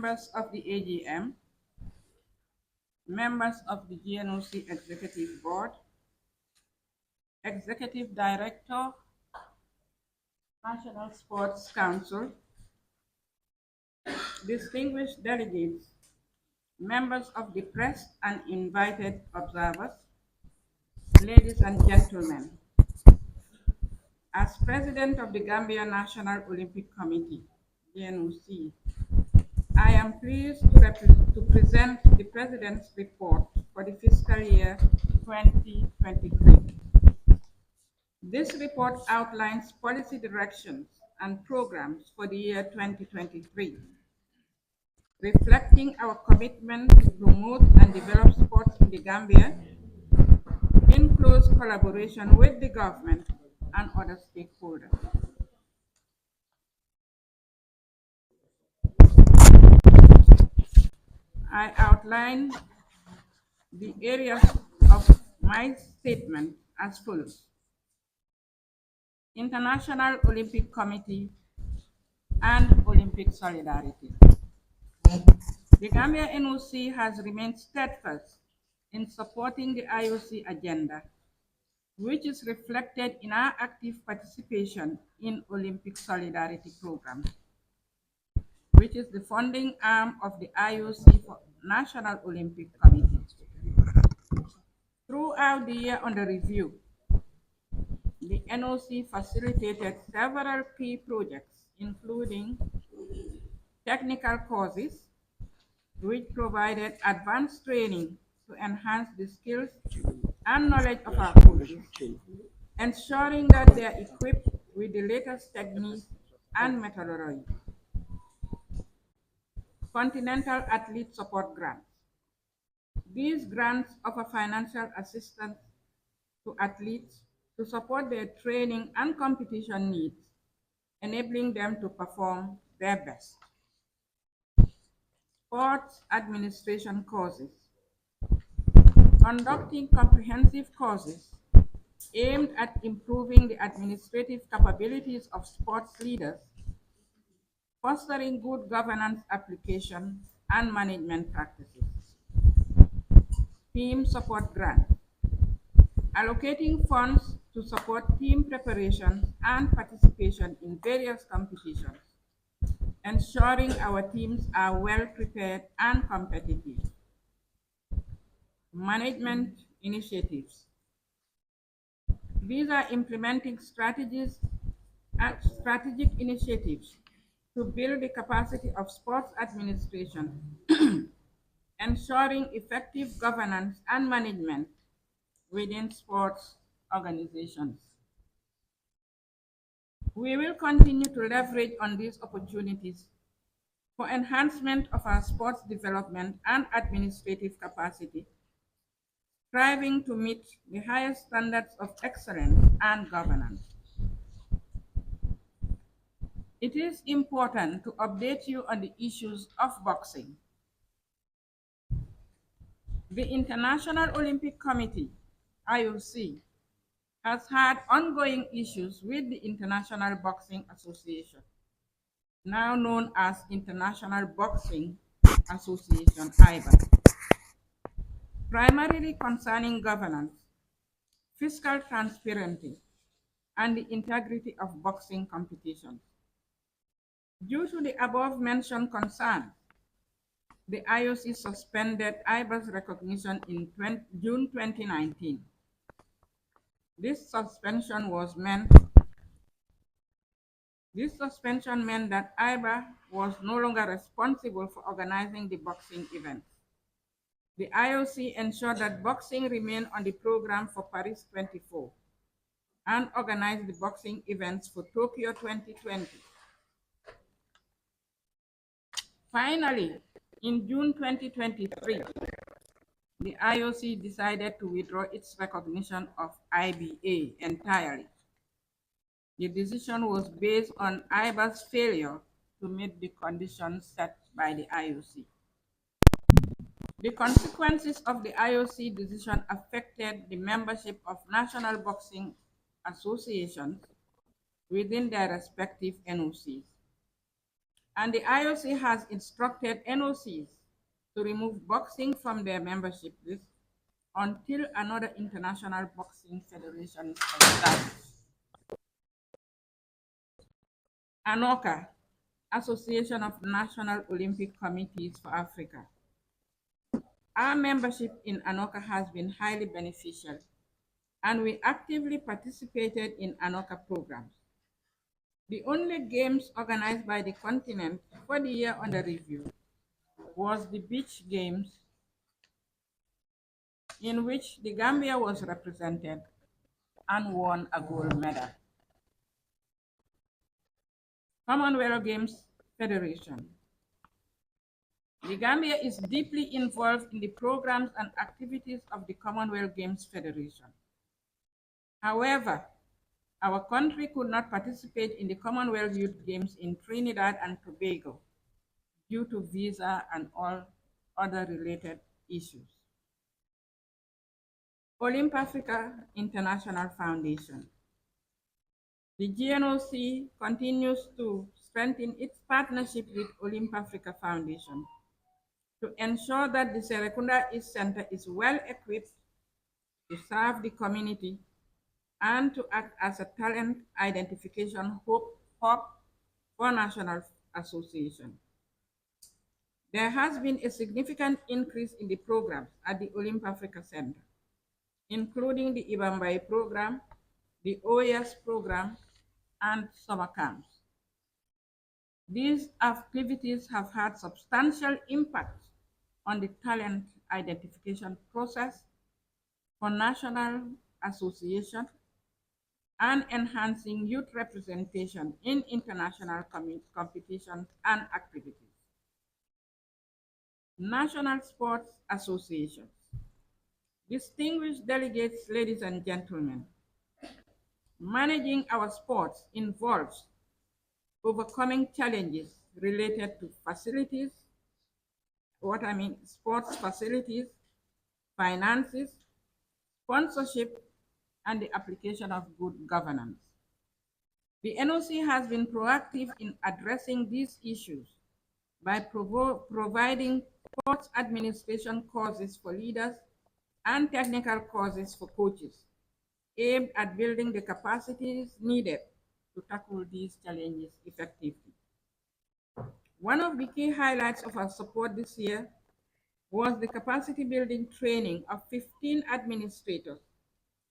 Members of the AGM, members of the GNOC Executive Board, Executive Director, National Sports Council, distinguished delegates, members of the press and invited observers, ladies and gentlemen. As President of the Gambia National Olympic Committee, GNOC, I am pleased to present the President's report for the fiscal year 2023. This report outlines policy directions and programs for the year 2023, reflecting our commitment to promote and develop sports in the Gambia in close collaboration with the government and other stakeholders. I outline the areas of my statement as follows. International Olympic Committee and Olympic solidarity. The Gambia NOC has remained steadfast in supporting the IOC agenda, which is reflected in our active participation in Olympic Solidarity Program, which is the funding arm of the IOC for National Olympic Committee. Throughout the year under review, the NOC facilitated several key projects, including technical courses, which provided advanced training to enhance the skills and knowledge of our coaches, ensuring that they are equipped with the latest techniques and methodology. Continental Athlete Support Grants. These grants offer financial assistance to athletes to support their training and competition needs, enabling them to perform their best. Sports administration courses. Conducting comprehensive courses aimed at improving the administrative capabilities of sports leaders, fostering good governance application and management practices. Team support grant. Allocating funds to support team preparation and participation in various competitions, ensuring our teams are well prepared and competitive. Management initiatives. These are implementing strategic initiatives to build the capacity of sports administration, ensuring effective governance and management within sports organizations. We will continue to leverage on these opportunities for enhancement of our sports development and administrative capacity, striving to meet the highest standards of excellence and governance. It is important to update you on the issues of boxing. The International Olympic Committee, IOC, has had ongoing issues with the International Boxing Association, now known as International Boxing Association, IBA, primarily concerning governance, fiscal transparency, and the integrity of boxing competitions. Due to the above-mentioned concerns, the IOC suspended IBA's recognition in June 2019. This suspension meant that IBA was no longer responsible for organizing the boxing events. The IOC ensured that boxing remained on the program for Paris 24 and organized the boxing events for Tokyo 2020. Finally, in June 2023, the IOC decided to withdraw its recognition of IBA entirely. The decision was based on IBA's failure to meet the conditions set by the IOC. The consequences of the IOC decision affected the membership of national boxing associations within their respective NOCs. And the IOC has instructed NOCs to remove boxing from their membership list until another international boxing federation is established. ANOCA, Association of National Olympic Committees for Africa. Our membership in ANOCA has been highly beneficial, and we actively participated in ANOCA programs. The only games organized by the continent for the year under review was the Beach Games, in which the Gambia was represented and won a gold medal. Commonwealth Games Federation. The Gambia is deeply involved in the programs and activities of the Commonwealth Games Federation. However, our country could not participate in the Commonwealth Youth Games in Trinidad and Tobago due to visa and all other related issues. Olymp Africa International Foundation. The GNOC continues to strengthen its partnership with Olymp Africa Foundation to ensure that the Serekunda East Center is well equipped to serve the community and to act as a talent identification hub for national association. There has been a significant increase in the programs at the Olymp Africa Center, including the Ibambai program, the OES program, and summer camps. These activities have had substantial impact on the talent identification process for national association and enhancing youth representation in international competitions and activities. National Sports Associations. Distinguished delegates, ladies and gentlemen, managing our sports involves overcoming challenges related to facilities, sports facilities, finances, sponsorship, and the application of good governance. The NOC has been proactive in addressing these issues by providing sports administration courses for leaders and technical courses for coaches, aimed at building the capacities needed to tackle these challenges effectively. One of the key highlights of our support this year was the capacity building training of 15 administrators,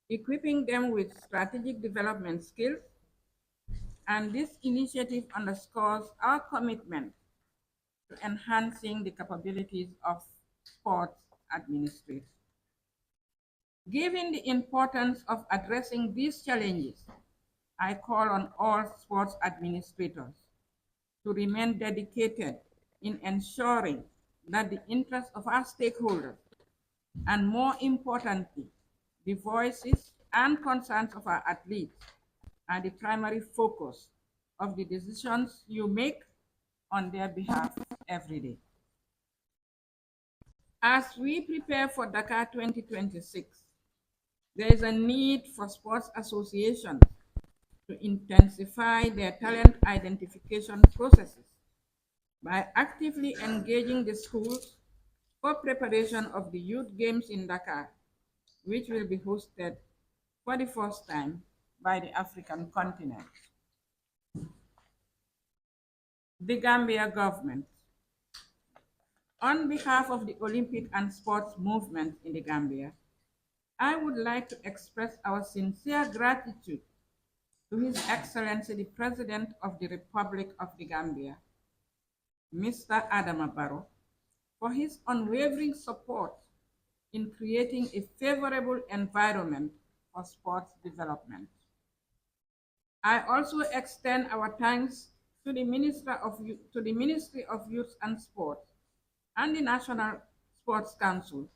equipping them with strategic development skills, and this initiative underscores our commitment to enhancing the capabilities of sports administrators. Given the importance of addressing these challenges, I call on all sports administrators to remain dedicated in ensuring that the interests of our stakeholders, and more importantly, the voices and concerns of our athletes, are the primary focus of the decisions you make on their behalf every day. As we prepare for Dakar 2026, there is a need for sports associations to intensify their talent identification processes by actively engaging the schools for preparation of the Youth Games in Dakar, which will be hosted for the first time by the African continent. The Gambia government. On behalf of the Olympic and sports movement in the Gambia, I would like to express our sincere gratitude to His Excellency the President of the Republic of the Gambia, Mr. Adama Barrow, for his unwavering support in creating a favorable environment for sports development. I also extend our thanks to the Ministry of Youth and Sport and the National Sports Council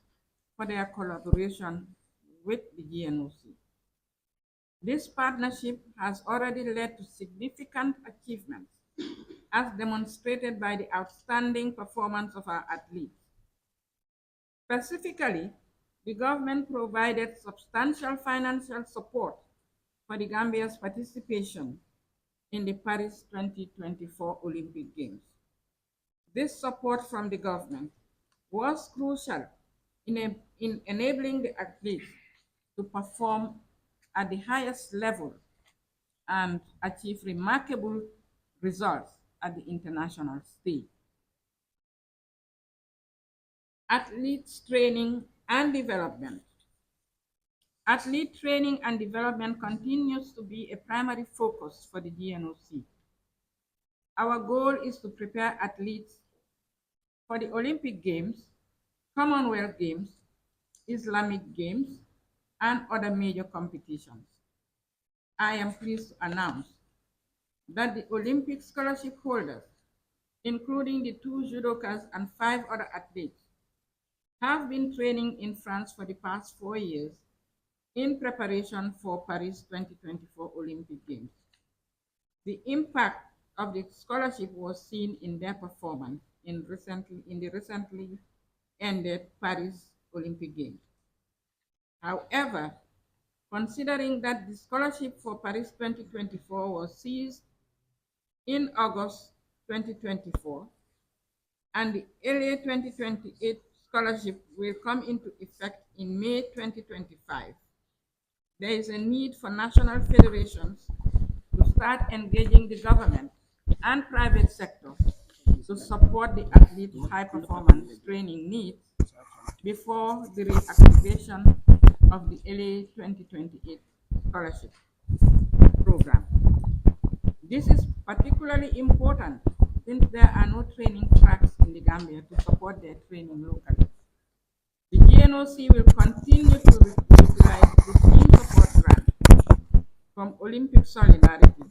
for their collaboration with the GNOC. This partnership has already led to significant achievements, as demonstrated by the outstanding performance of our athletes. Specifically, the government provided substantial financial support for the Gambia's participation in the Paris 2024 Olympic Games. This support from the government was crucial in enabling the athletes to perform at the highest level and achieve remarkable results at the international stage. Athletes training and development. Athlete training and development continues to be a primary focus for the GNOC. Our goal is to prepare athletes for the Olympic Games, Commonwealth Games, Islamic Games, and other major competitions. I am pleased to announce that the Olympic scholarship holders, including the 2 judokas and 5 other athletes, have been training in France for the past 4 years in preparation for Paris 2024 Olympic Games. The impact of the scholarship was seen in their performance in the recently ended Paris Olympic Games. However, considering that the scholarship for Paris 2024 was seized in August 2024 and the LA 2028 scholarship will come into effect in May 2025, there is a need for national federations to start engaging the government and private sector to support the athletes' high performance training needs before the reactivation of the LA 2028 scholarship program. This is particularly important since there are no training tracks in the Gambia to support their training locally. The GNOC will continue to utilize the team support grant from Olympic Solidarity.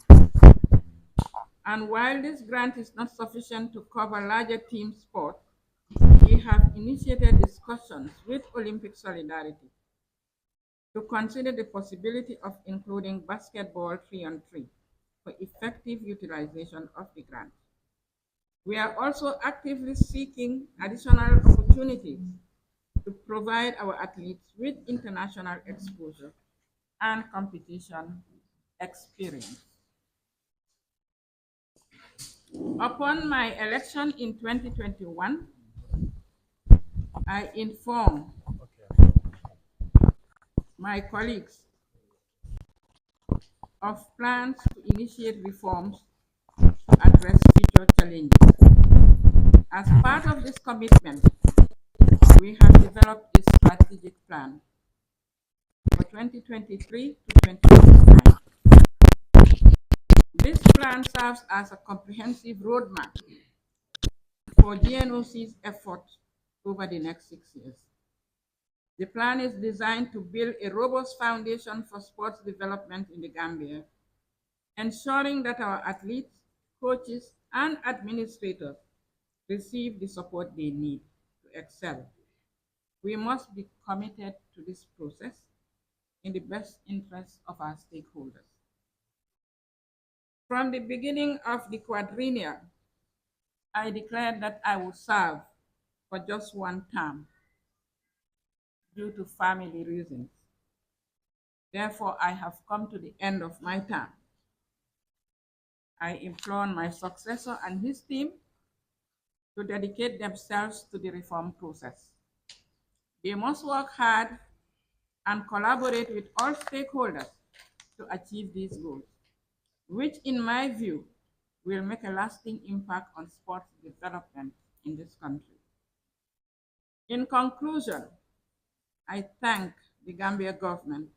And while this grant is not sufficient to cover larger team sports, we have initiated discussions with Olympic Solidarity to consider the possibility of including basketball 3-on-3 for effective utilization of the grant. We are also actively seeking additional opportunities to provide our athletes with international exposure and competition experience. Upon my election in 2021, I informed my colleagues of plans to initiate reforms to address future challenges. As part of this commitment, we have developed a strategic plan for 2023 to 2029. This plan serves as a comprehensive roadmap for GNOC's efforts over the next 6 years. The plan is designed to build a robust foundation for sports development in the Gambia, ensuring that our athletes, coaches, and administrators receive the support they need to excel. We must be committed to this process in the best interest of our stakeholders. From the beginning of the quadrennial, I declared that I would serve for just 1 term due to family reasons. Therefore, I have come to the end of my term. I implore my successor and his team to dedicate themselves to the reform process. They must work hard and collaborate with all stakeholders to achieve these goals, which in my view will make a lasting impact on sports development in this country. In conclusion, I thank the Gambia government,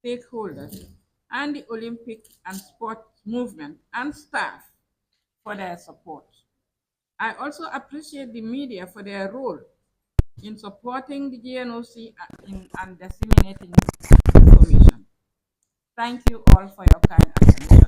stakeholders, and the Olympic and sports movement and staff for their support. I also appreciate the media for their role in supporting the GNOC and disseminating information. Thank you all for your kind attention.